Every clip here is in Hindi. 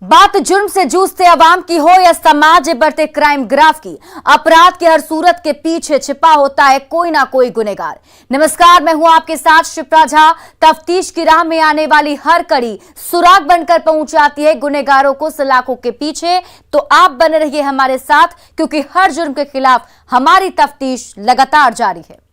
बात जुर्म से जूझते अवाम की हो या समाज में बढ़ते क्राइम ग्राफ की, अपराध की हर सूरत के पीछे छिपा होता है कोई ना कोई गुनहगार। नमस्कार, मैं हूं आपके साथ शिप्रा झा। तफ्तीश की राह में आने वाली हर कड़ी सुराग बनकर पहुंच जाती है गुनहगारों को सलाखों के पीछे। तो आप बने रहिए हमारे साथ, क्योंकि हर जुर्म के खिलाफ हमारी तफ्तीश लगातार जारी है।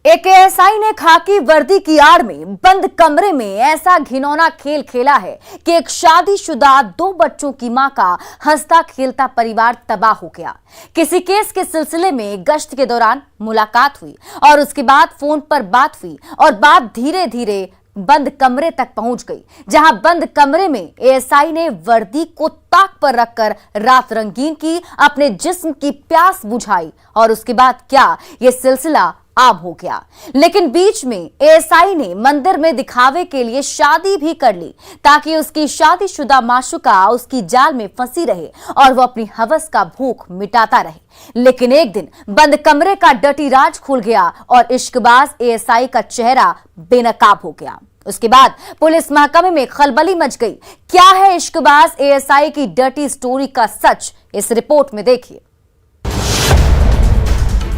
एक एएसआई ने खाकी वर्दी की आड़ में बंद कमरे में ऐसा घिनौना खेल खेला है कि एक शादीशुदा 2 बच्चों की मां का हंसता खेलता परिवार तबाह हो गया। किसी केस के सिलसिले में गश्त के दौरान मुलाकात हुई और उसके बाद फोन पर बात हुई और बात धीरे धीरे बंद कमरे तक पहुंच गई, जहां बंद कमरे में एएसआई ने वर्दी को ताक पर रखकर रात रंगीन की, अपने जिस्म की प्यास बुझाई और उसके बाद क्या ये सिलसिला आम हो गया। लेकिन बीच में एएसआई ने मंदिर में दिखावे के लिए शादी भी कर ली, ताकि उसकी शादीशुदा माशुका उसकी जाल में फंसी रहे और वो अपनी हवस का भूख मिटाता रहे। लेकिन एक दिन बंद कमरे का डर्टी राज खुल गया और इश्कबाज एएसआई का चेहरा बेनकाब हो गया। उसके बाद पुलिस महकमे में खलबली मच गई। क्या है इश्कबाज एएसआई की डर्टी स्टोरी का सच, इस रिपोर्ट में देखिए।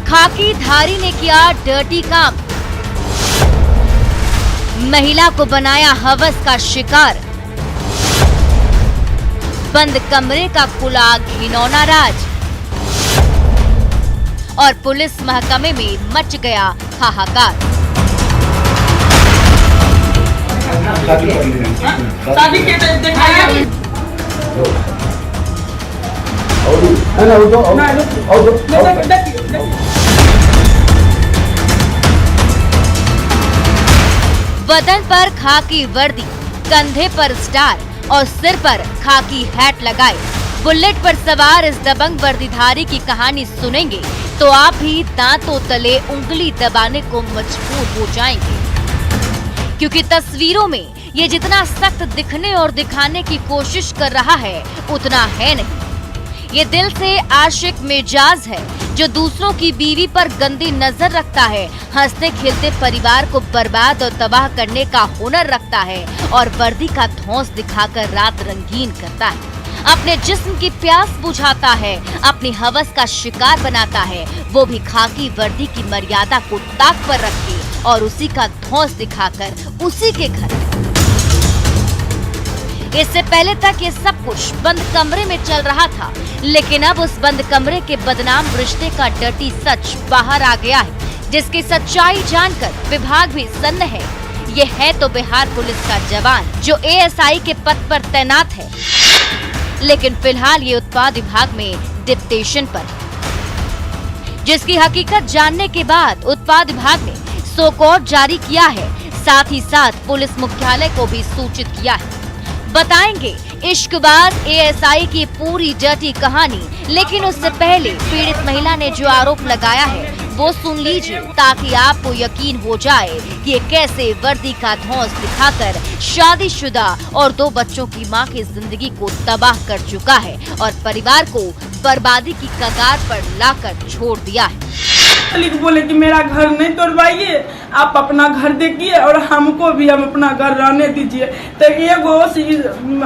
खाकी धारी ने किया डर्टी काम, महिला को बनाया हवस का शिकार, बंद कमरे का खुला घिनौना राज और पुलिस महकमे में मच गया हाहाकार। बदन पर खाकी वर्दी, कंधे पर स्टार और सिर पर खाकी हैट लगाए बुलेट पर सवार इस दबंग वर्दीधारी की कहानी सुनेंगे तो आप भी दांतों तले उंगली दबाने को मजबूर हो जाएंगे, क्योंकि तस्वीरों में ये जितना सख्त दिखने और दिखाने की कोशिश कर रहा है उतना है नहीं। ये दिल से आशिक मिजाज है जो दूसरों की बीवी पर गंदी नजर रखता है, हंसते खेलते परिवार को बर्बाद और तबाह करने का हुनर रखता है और वर्दी का धौंस दिखाकर रात रंगीन करता है, अपने जिस्म की प्यास बुझाता है, अपनी हवस का शिकार बनाता है, वो भी खाकी वर्दी की मर्यादा को ताक पर रख के और उसी का धौंस दिखाकर उसी के घर। इससे पहले तक ये सब कुछ बंद कमरे में चल रहा था, लेकिन अब उस बंद कमरे के बदनाम रिश्ते का डर्टी सच बाहर आ गया है, जिसकी सच्चाई जानकर विभाग भी सन्न है। ये है तो बिहार पुलिस का जवान जो एएसआई के पद पर तैनात है, लेकिन फिलहाल ये उत्पाद विभाग में डिप्टेशन पर है, जिसकी हकीकत जानने के बाद उत्पाद विभाग ने सोकॉर्ड जारी किया है, साथ ही साथ पुलिस मुख्यालय को भी सूचित किया है। बताएंगे इश्कबाज एएसआई की पूरी डर्टी कहानी, लेकिन उससे पहले पीड़ित महिला ने जो आरोप लगाया है वो सुन लीजिए, ताकि आपको यकीन हो जाए कि ये कैसे वर्दी का धौंस दिखाकर शादीशुदा और 2 बच्चों की मां की जिंदगी को तबाह कर चुका है और परिवार को बर्बादी की कगार पर लाकर छोड़ दिया है। बोले कि मेरा घर नहीं तोड़वाइए, आप अपना घर देखिए और हमको भी हम अपना घर रहने दीजिए। तो एगो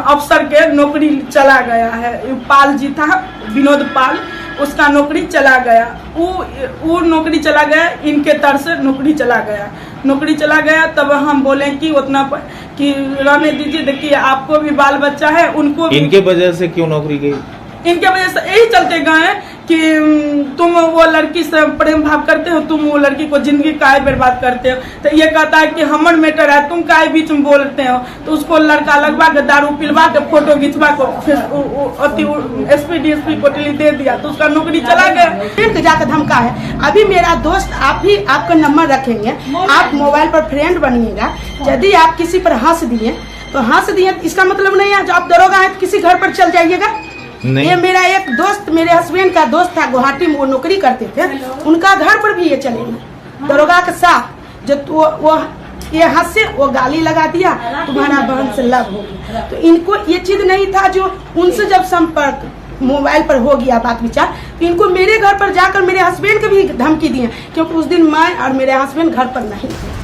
अफसर के नौकरी चला गया है, पाल जी था, विनोद पाल, उसका नौकरी चला गया। वो नौकरी चला गया, इनके तरफ से नौकरी चला गया। तब हम बोले कि उतना कि रहने दीजिए, देखिए आपको भी बाल बच्चा है, उनको भी। इनके वजह से क्यों नौकरी गई? इनके वजह से यही चलते गए कि तुम वो लड़की से प्रेम भाव करते हो, तुम वो लड़की को जिंदगी काहे बर्बाद करते हो। तो ये कहता है कि हमर मैटर है, तुम काहे बीच में बोलते हो। तो उसको लड़का लगवा के दारू पिलवा के फोटो खिंचवा को फिर एसपी डीएसपी को दे दिया, तो उसका नौकरी चला गया। फिर जाकर धमका है। अभी मेरा दोस्त आप भी आपका नंबर रखेंगे, आप मोबाइल पर फ्रेंड बनिएगा। यदि आप किसी पर हंस दिए तो हंस दिए, इसका मतलब नहीं है जो आप दरोगा है किसी घर पर चल जाइएगा। ये मेरा एक दोस्त, मेरे हस्बैंड का दोस्त था, गुवाहाटी में वो नौकरी करते थे, उनका घर पर भी ये चलेगा दरोगा के साथ। जो वो ये हंसे, वो गाली लगा दिया, तुम्हारा बहन से लव हो गया। तो इनको ये चीज नहीं था, जो उनसे जब संपर्क मोबाइल पर हो गया बात विचार, तो इनको मेरे घर पर जाकर मेरे हस्बैंड के भी धमकी दिए, क्योंकि उस दिन मैं और मेरे हस्बैंड घर पर नहीं थे।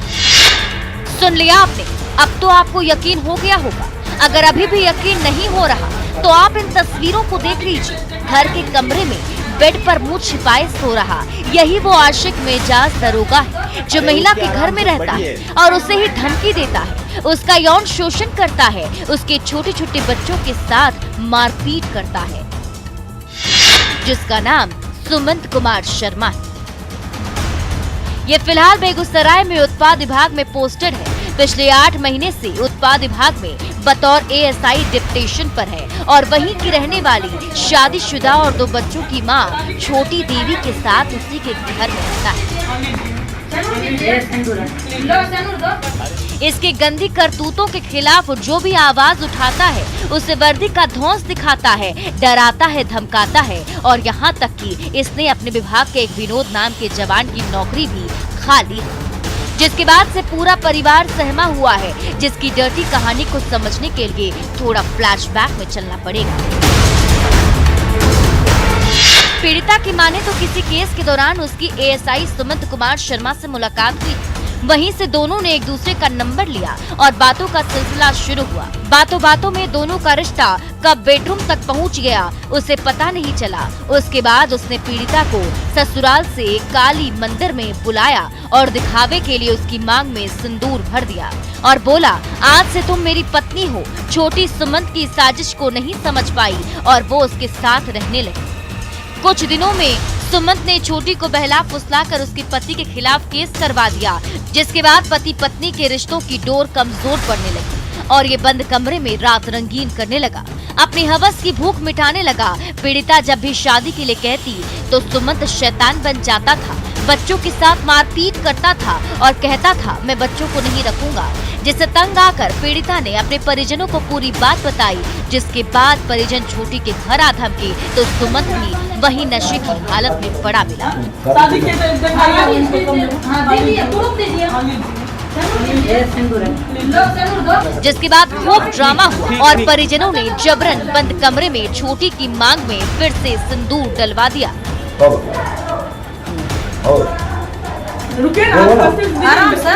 सुन लिया आपने, अब तो आपको यकीन हो गया होगा। अगर अभी भी यकीन नहीं हो रहा तो आप इन तस्वीरों को देख लीजिए। घर के कमरे में बेड पर मुंह छिपाए सो रहा यही वो आशिक मिजाज दरोगा है जो महिला के घर में रहता है और उसे ही धमकी देता है, उसका यौन शोषण करता है, उसके छोटे छोटे बच्चों के साथ मारपीट करता है, जिसका नाम सुमंत कुमार शर्मा है। ये फिलहाल बेगूसराय में उत्पाद विभाग में पोस्टेड है। पिछले 8 महीने से उत्पाद विभाग में बतौर ASI डिप्टेशन पर है और वहीं की रहने वाली शादीशुदा और 2 बच्चों की मां छोटी देवी के साथ उसी के घर में रहता है। इसके गंदी करतूतों के खिलाफ जो भी आवाज उठाता है उसे वर्दी का धौंस दिखाता है, डराता है, धमकाता है और यहाँ तक कि इसने अपने विभाग के एक विनोद नाम के जवान की नौकरी भी खा ली, जिसके बाद से पूरा परिवार सहमा हुआ है। जिसकी डर्टी कहानी को समझने के लिए थोड़ा फ्लैशबैक में चलना पड़ेगा। पीड़िता की माने तो किसी केस के दौरान उसकी ASI सुमंत कुमार शर्मा से मुलाकात हुई। वहीं से दोनों ने एक दूसरे का नंबर लिया और बातों का सिलसिला शुरू हुआ। बातों बातों में दोनों का रिश्ता कब बेडरूम तक पहुंच गया उसे पता नहीं चला। उसके बाद उसने पीड़िता को ससुराल से काली मंदिर में बुलाया और दिखावे के लिए उसकी मांग में सिंदूर भर दिया और बोला, आज से तुम मेरी पत्नी हो। छोटी सुमंत की साजिश को नहीं समझ पाई और वो उसके साथ रहने लगी। कुछ दिनों में सुमंत ने छोटी को बहला फुसलाकर उसके पति के खिलाफ केस करवा दिया, जिसके बाद पति पत्नी के रिश्तों की डोर कमजोर पड़ने लगी और ये बंद कमरे में रात रंगीन करने लगा, अपनी हवस की भूख मिटाने लगा। पीड़िता जब भी शादी के लिए कहती तो सुमंत शैतान बन जाता था, बच्चों के साथ मारपीट करता था और कहता था मैं बच्चों को नहीं रखूंगा, जिससे तंग आकर पीड़िता ने अपने परिजनों को पूरी बात बताई। जिसके बाद परिजन छोटी के घर आ धमके तो सुमंत भी वही नशे की हालत में पड़ा मिला। शादी के जिसके बाद खूब ड्रामा हुआ और परिजनों ने जबरन बंद कमरे में छोटी की मांग में फिर से सिंदूर डलवा दिया। रुके ना, आराम से।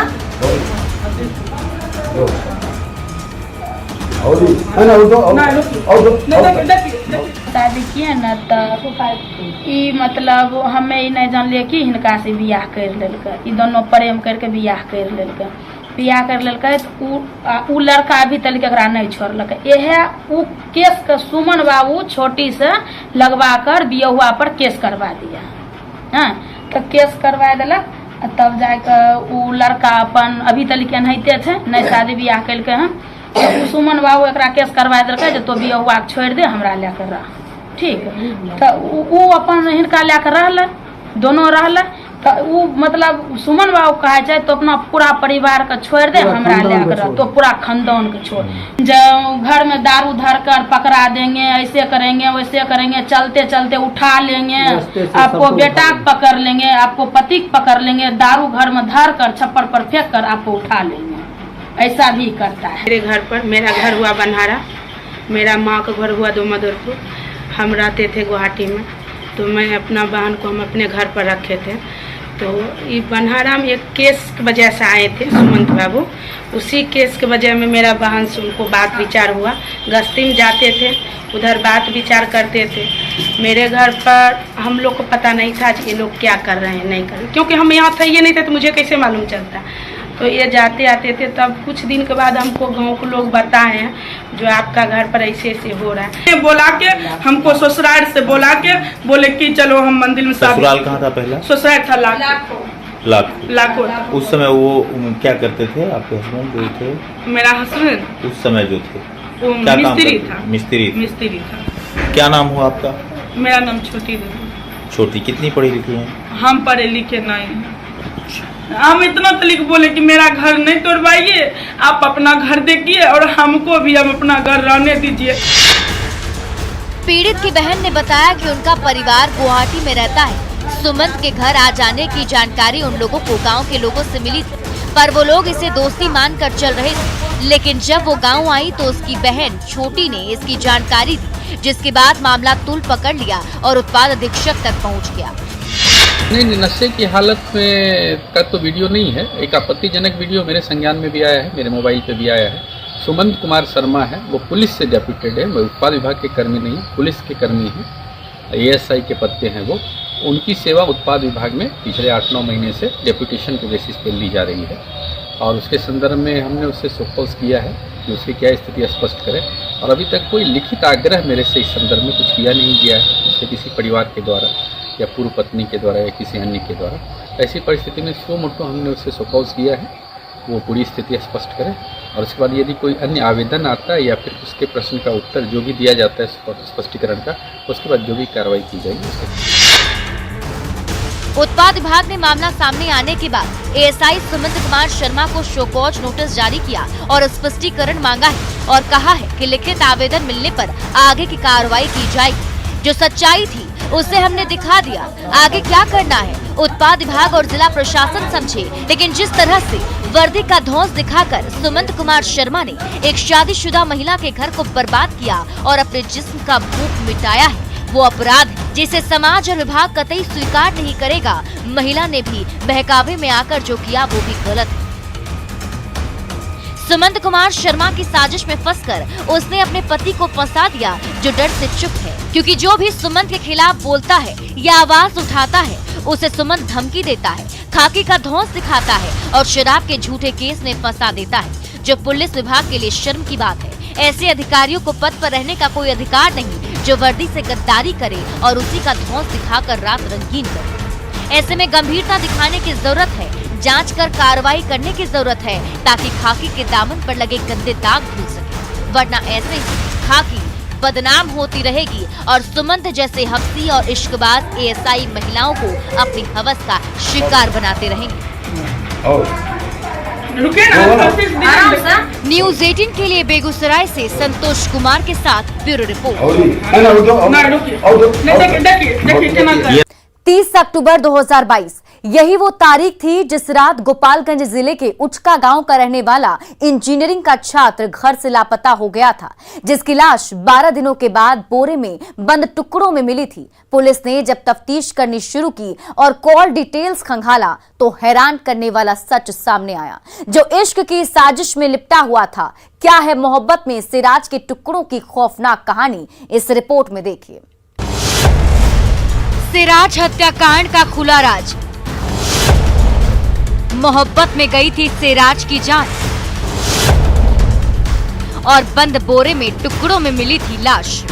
शादी किए न तो मतलब हमें ही नहीं जानलिए कि हिनका से बियाह कर लेलकै, ई दोनों प्रेम करके बियाह कर लेलकै। बियाह कर लेलकै तो उ लड़का अभी तक एकरा नहीं छोड़लकै। यह उ केस के सुमन बाबू छोटी से लगवा कर बियाहुआ पर केस करवा दिया। हाँ, तो केस करवा दिलक तब जाकर उ लड़का अपन अभी तक नहिते थे, नहीं शादी बियाह कलकै हन। तो सुमन बाबू एकरा केस करवा दिलकै जे तो बियाहुआ के छोड़ दे, हमरा लेकर रह। ठीक, तो उ अपन हिनका लेकर रहलै, दोनों रहलै। तो उ मतलब सुमन बाबू कहे छै तो अपना पूरा परिवार के छोड़ दे, हमरा लेकर रह, तो पूरा खानदान के छोड़। जब घर में दारू धर कर पकड़ा देंगे, ऐसे करेंगे वैसे करेंगे, चलते चलते उठा लेंगे, आपको बेटा पकड़ लेंगे, आपको पति पकड़ लेंगे, दारू घर में धर कर छप्पर पर फेंक कर आपको उठा लेंगे, ऐसा भी करता है। मेरे घर पर, मेरा घर हुआ बनहारा, मेरा माँ का घर हुआ दोमदुरपुर। हम रहते थे गुवाहाटी में, तो मैं अपना बहन को हम अपने घर पर रखे थे। तो ये बनहारा में एक केस की वजह से आए थे सुमंत बाबू। उसी केस के वजह में मेरा बहन से उनको बात विचार हुआ। गश्ती में जाते थे, उधर बात विचार करते थे। मेरे घर पर हम लोग को पता नहीं था कि ये लोग क्या कर रहे हैं नहीं कर रहे, क्योंकि हम यहाँ थे ये नहीं थे तो मुझे कैसे मालूम चलता। तो ये जाते आते थे, तब कुछ दिन के बाद हमको गांव के लोग बताए हैं जो आपका घर पर ऐसे ऐसे हो रहा है। बोला के हमको ससुराल से बोला के बोले कि चलो हम मंदिर में शादी। ससुराल कहाँ था पहला? ससुराल था लाखों। उस समय वो क्या करते थे आपके हस्बैंड जो थे? मेरा हस्बैंड उस समय जो थे वो क्या मिस्त्री था। मिस्त्री था। क्या नाम हुआ आपका? मेरा नाम छोटी देवी। छोटी कितनी पढ़ी लिखी है? हम पढ़े लिखे नहीं हैं। हम इतना तलिक बोले कि मेरा घर नहीं तोड़वाइए, आप अपना घर देखिए और हमको भी हम अपना घर रहने दीजिए। पीड़ित की बहन ने बताया कि उनका परिवार गुवाहाटी में रहता है। सुमंत के घर आ जाने की जानकारी उन लोगों को गांव के लोगों से मिली थी, पर वो लोग इसे दोस्ती मानकर चल रहे थे। लेकिन जब वो गांव आई तो उसकी बहन छोटी ने इसकी जानकारी दी, जिसके बाद मामला तूल पकड़ लिया और उत्पाद अधीक्षक तक पहुंच गया। नहीं, नशे की हालत में का तो वीडियो नहीं है। एक आपत्तिजनक वीडियो मेरे संज्ञान में भी आया है, मेरे मोबाइल पे भी आया है। सुमंत कुमार शर्मा है, वो पुलिस से डेप्यूटेड है, वो उत्पाद विभाग के कर्मी नहीं, पुलिस के कर्मी हैं, ASI के पद पे हैं वो। उनकी सेवा उत्पाद विभाग में पिछले 8-9 महीने से डेप्यूटेशन के बेसिस पे ली जा रही है और उसके संदर्भ में हमने उससे सपोज किया है कि उसकी क्या स्थिति स्पष्ट करे और अभी तक कोई लिखित आग्रह मेरे से इस संदर्भ में कुछ किया नहीं गया है, उससे किसी परिवार के द्वारा या पूर्व पत्नी के द्वारा या किसी अन्य के द्वारा। ऐसी परिस्थिति में सो मोटो हमने उससे सपोज किया है, वो पूरी स्थिति स्पष्ट करे और उसके बाद यदि कोई अन्य आवेदन आता है या फिर उसके प्रश्न का उत्तर जो भी दिया जाता है स्पष्टीकरण का, उसके बाद जो भी कार्रवाई की जाएगी। उत्पाद विभाग ने मामला सामने आने के बाद ASI सुमंत कुमार शर्मा को शो कॉज नोटिस जारी किया और स्पष्टीकरण मांगा है और कहा है कि लिखित आवेदन मिलने पर आगे की कार्रवाई की जाएगी। जो सच्चाई थी उसे हमने दिखा दिया, आगे क्या करना है उत्पाद विभाग और जिला प्रशासन समझे। लेकिन जिस तरह से वर्दी का धौंस दिखाकर सुमंत कुमार शर्मा ने एक शादीशुदा महिला के घर को बर्बाद किया और अपने जिस्म का भूख मिटाया है, वो अपराध है जिसे समाज और विभाग कतई स्वीकार नहीं करेगा। महिला ने भी बहकावे में आकर जो किया वो भी गलत है। सुमंत कुमार शर्मा की साजिश में फंसकर उसने अपने पति को फंसा दिया, जो डर से चुप है, क्योंकि जो भी सुमंत के खिलाफ बोलता है या आवाज उठाता है उसे सुमंत धमकी देता है, खाकी का धौंस दिखाता है और शराब के झूठे केस में फंसा देता है, जो पुलिस विभाग के लिए शर्म की बात है। ऐसे अधिकारियों को पद पर रहने का कोई अधिकार नहीं जो वर्दी से गद्दारी करे और उसी का धौंस दिखाकर रात रंगीन करे। ऐसे में गंभीरता दिखाने की जरूरत है, जांच कर कार्रवाई करने की जरूरत है ताकि खाकी के दामन पर लगे गंदे दाग धुल सके, वरना ऐसे ही खाकी बदनाम होती रहेगी और सुमंत जैसे हफ्सी और इश्कबाज ASI महिलाओं को अपनी हवस का शिकार बनाते रहेंगे। रुके ना, न्यूज 18 के लिए बेगूसराय से संतोष कुमार के साथ ब्यूरो रिपोर्ट। 30 अक्टूबर 2022 यही वो तारीख थी जिस रात गोपालगंज जिले के उचका गांव का रहने वाला इंजीनियरिंग का छात्र घर से लापता हो गया था, जिसकी लाश 12 दिनों के बाद बोरे में बंद टुकड़ों में मिली थी। पुलिस ने जब तफ्तीश करनी शुरू की और कॉल डिटेल्स खंगाला तो हैरान करने वाला सच सामने आया, जो इश्क की साजिश में लिपटा हुआ था। क्या है मोहब्बत में सिराज के टुकड़ों की खौफनाक कहानी, इस रिपोर्ट में देखिए। सिराज हत्याकांड का खुला राज। मोहब्बत में गई थी सिराज की जान और बंद बोरे में टुकड़ों में मिली थी लाश।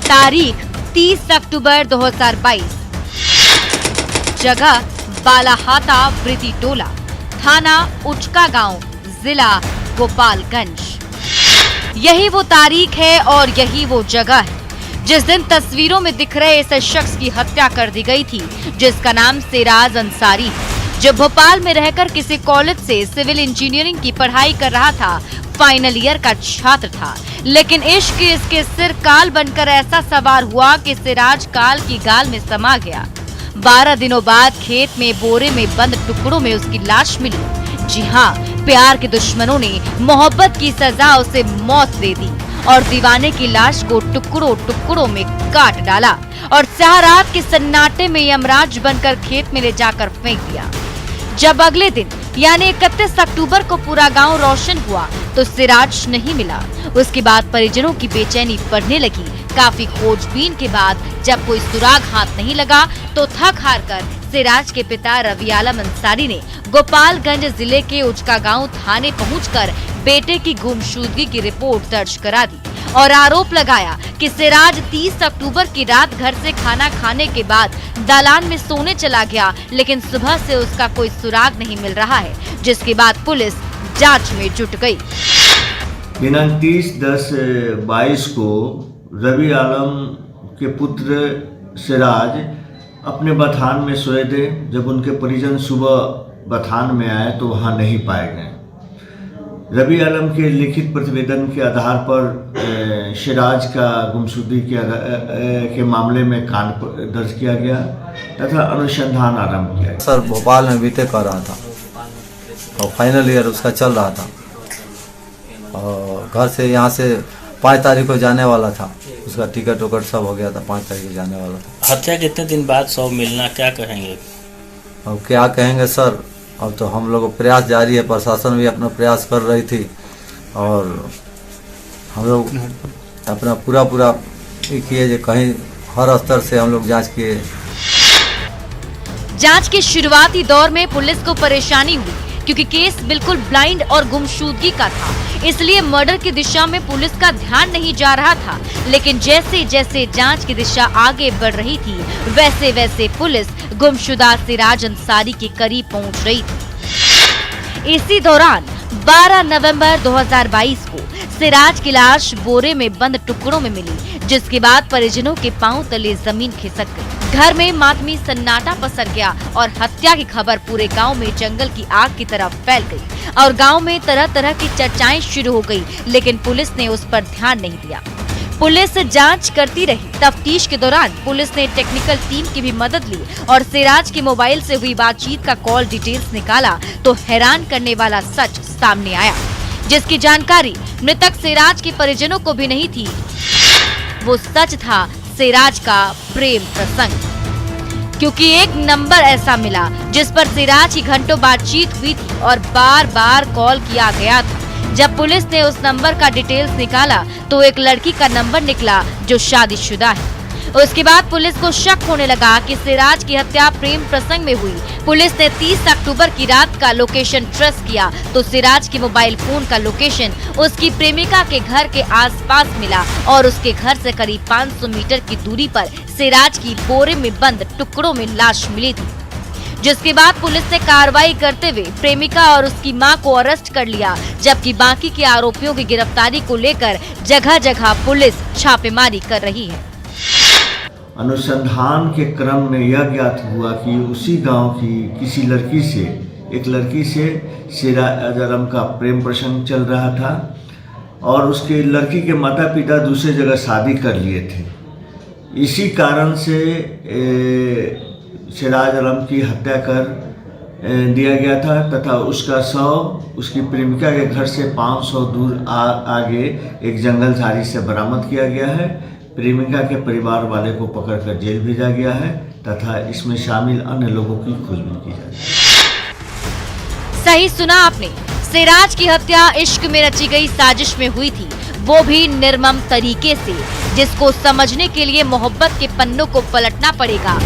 तारीख 30 अक्टूबर 2022। जगह बालाहाता वृत्ति टोला, थाना उचका गांव, जिला गोपालगंज। यही वो तारीख है और यही वो जगह है जिस दिन तस्वीरों में दिख रहे इस शख्स की हत्या कर दी गई थी, जिसका नाम सिराज अंसारी है, जो भोपाल में रहकर किसी कॉलेज से सिविल इंजीनियरिंग की पढ़ाई कर रहा था। फाइनल ईयर का छात्र था, लेकिन इश्क इसके सिर काल बनकर ऐसा सवार हुआ कि सिराज काल की गाल में समा गया। 12 दिनों बाद खेत में बोरे में बंद टुकड़ों में उसकी लाश मिली। जी हाँ, प्यार के दुश्मनों ने मोहब्बत की सजा उसे मौत दे दी और दीवाने की लाश को टुकड़ों टुकड़ों में काट डाला और रात के सन्नाटे में यमराज बनकर खेत में ले जाकर फेंक दिया। जब अगले दिन यानी 31 अक्टूबर को पूरा गांव रोशन हुआ तो सिराज नहीं मिला। उसके बाद परिजनों की बेचैनी बढ़ने लगी। काफी खोजबीन के बाद जब कोई सुराग हाथ नहीं लगा तो थक हार कर सिराज के पिता रवि आलम अंसारी ने गोपालगंज जिले के उचका गांव थाने पहुंचकर बेटे की गुमशुदगी की रिपोर्ट दर्ज करा दी और आरोप लगाया कि सिराज 30 अक्टूबर की रात घर से खाना खाने के बाद दालान में सोने चला गया, लेकिन सुबह से उसका कोई सुराग नहीं मिल रहा है, जिसके बाद पुलिस जांच में जुट गई। दिनांक 30/10/22 को रवि आलम के पुत्र सिराज अपने बथान में सोए थे। जब उनके परिजन सुबह बथान में आए तो वहां नहीं पाए गए। रवि आलम के लिखित प्रतिवेदन के आधार पर सिराज का गुमशुदगी के मामले में कांड दर्ज किया गया तथा अनुसंधान आरंभ किया। सर भोपाल में बीते कर रहा था और फाइनल ईयर उसका चल रहा था और घर से यहाँ से 5 तारीख को जाने वाला था। उसका टिकट वकट सब हो गया था, 5 तारीख को जाने वाला था। हत्या कितने दिन बाद शव मिलना, क्या कहेंगे? अब क्या कहेंगे सर, अब तो हम लोग प्रयास जारी है, प्रशासन भी अपना प्रयास कर रही थी और हम लोग अपना पूरा किए जो कहीं हर स्तर से हम लोग जांच किए। जांच के शुरुआती दौर में पुलिस को परेशानी हुई क्योंकि केस बिल्कुल ब्लाइंड और गुमशुदगी का था, इसलिए मर्डर की दिशा में पुलिस का ध्यान नहीं जा रहा था। लेकिन जैसे जैसे जांच की दिशा आगे बढ़ रही थी वैसे वैसे पुलिस गुमशुदा सिराज अंसारी के करीब पहुंच रही थी। इसी दौरान 12 नवंबर 2022 को सिराज की लाश बोरे में बंद टुकड़ों में मिली, जिसके बाद परिजनों के पांव तले जमीन खिसक गई। घर में मातमी सन्नाटा पसर गया और हत्या की खबर पूरे गांव में जंगल की आग की तरह फैल गई और गांव में तरह तरह की चर्चाएं शुरू हो गई, लेकिन पुलिस ने उस पर ध्यान नहीं दिया। पुलिस जांच करती रही। तफ्तीश के दौरान पुलिस ने टेक्निकल टीम की भी मदद ली और सिराज के मोबाइल से हुई बातचीत का कॉल डिटेल्स निकाला तो हैरान करने वाला सच सामने आया, जिसकी जानकारी मृतक सिराज के परिजनों को भी नहीं थी। वो सच था सिराज का प्रेम प्रसंग, क्योंकि एक नंबर ऐसा मिला जिस पर सिराज की घंटों बातचीत हुई थी और बार बार कॉल किया गया था। जब पुलिस ने उस नंबर का डिटेल्स निकाला तो एक लड़की का नंबर निकला जो शादीशुदा है। उसके बाद पुलिस को शक होने लगा कि सिराज की हत्या प्रेम प्रसंग में हुई। पुलिस ने 30 अक्टूबर की रात का लोकेशन ट्रेस किया तो सिराज के मोबाइल फोन का लोकेशन उसकी प्रेमिका के घर के आसपास मिला और उसके घर से करीब 500 मीटर की दूरी पर सिराज की बोरे में बंद टुकड़ों में लाश मिली थी, जिसके बाद पुलिस ने कार्रवाई करते हुए प्रेमिका और उसकी मां को अरेस्ट कर लिया, जबकि बाकी के आरोपियों की गिरफ्तारी को लेकर जगह जगह पुलिस छापेमारी कर रही है। अनुसंधान के क्रम में यह ज्ञात हुआ कि उसी गांव की किसी एक लड़की से सिराज आलम का प्रेम प्रसंग चल रहा था और उसके लड़की के माता पिता दूसरे जगह शादी कर लिए थे। इसी कारण से सिराज आलम की हत्या कर दिया गया था तथा उसका शव उसकी प्रेमिका के घर से 500 दूर आगे एक जंगल झाड़ी से बरामद किया गया है। प्रेमिका के परिवार वाले को पकड़कर जेल भेजा गया है तथा इसमें शामिल अन्य लोगों की खोजबीन की जा रही है। सही सुना आपने, सिराज की हत्या इश्क में रची गई साजिश में हुई थी, वो भी निर्मम तरीके से, जिसको समझने के लिए मोहब्बत के पन्नों को पलटना पड़ेगा।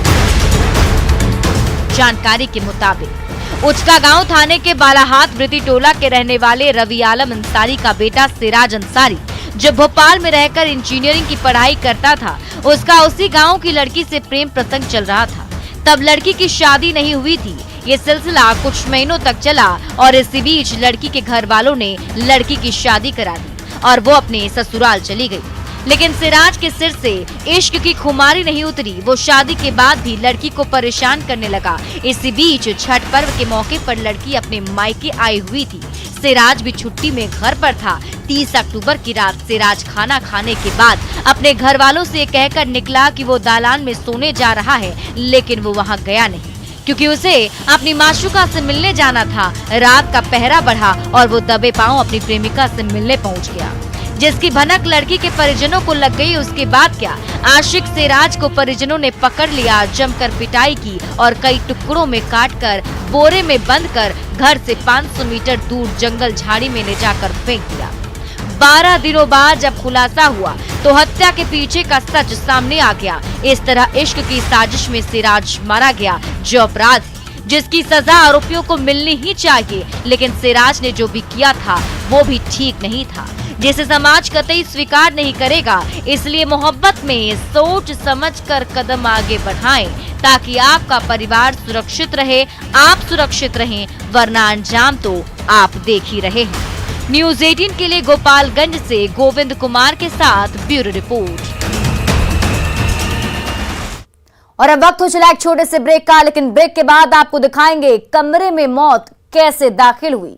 जानकारी के मुताबिक उचका गांव थाने के बालाहाट ब्रिति टोला के रहने वाले रवि आलम अंसारी का बेटा सिराज अंसारी, जो भोपाल में रहकर इंजीनियरिंग की पढ़ाई करता था, उसका उसी गांव की लड़की से प्रेम प्रसंग चल रहा था। तब लड़की की शादी नहीं हुई थी। ये सिलसिला कुछ महीनों तक चला और इसी बीच लड़की के घर वालों ने लड़की की शादी करा दी और वो अपने ससुराल चली गई। लेकिन सिराज के सिर से इश्क की खुमारी नहीं उतरी। वो शादी के बाद भी लड़की को परेशान करने लगा। इसी बीच छठ पर्व के मौके पर लड़की अपने मायके आई हुई थी। सिराज भी छुट्टी में घर पर था। 30 अक्टूबर की रात सिराज खाना खाने के बाद अपने घर वालों से कहकर निकला कि वो दालान में सोने जा रहा है, लेकिन वो वहाँ गया नहीं क्योंकि उसे अपनी माशूका से मिलने जाना था। रात का पहरा बढ़ा और वो दबे पांव अपनी प्रेमिका से मिलने पहुँच गया, जिसकी भनक लड़की के परिजनों को लग गई। उसके बाद क्या, आशिक सिराज को परिजनों ने पकड़ लिया, जमकर पिटाई की और कई टुकड़ों में काटकर बोरे में बंद कर घर से 500 मीटर दूर जंगल झाड़ी में ले जाकर फेंक दिया। 12 दिनों बाद जब खुलासा हुआ तो हत्या के पीछे का सच सामने आ गया। इस तरह इश्क की साजिश में सिराज मारा गया, जो अपराध है, जिसकी सजा आरोपियों को मिलनी ही चाहिए। लेकिन सिराज ने जो भी किया था वो भी ठीक नहीं था, जिसे समाज कतई स्वीकार नहीं करेगा। इसलिए मोहब्बत में सोच समझकर कदम आगे बढ़ाएं ताकि आपका परिवार सुरक्षित रहे, आप सुरक्षित रहें, वरना अंजाम तो आप देख ही रहे हैं। न्यूज़ 18 के लिए गोपालगंज से गोविंद कुमार के साथ ब्यूरो रिपोर्ट। और अब वक्त हो चला एक छोटे से ब्रेक का, लेकिन ब्रेक के बाद आपको दिखाएंगे कमरे में मौत कैसे दाखिल हुई।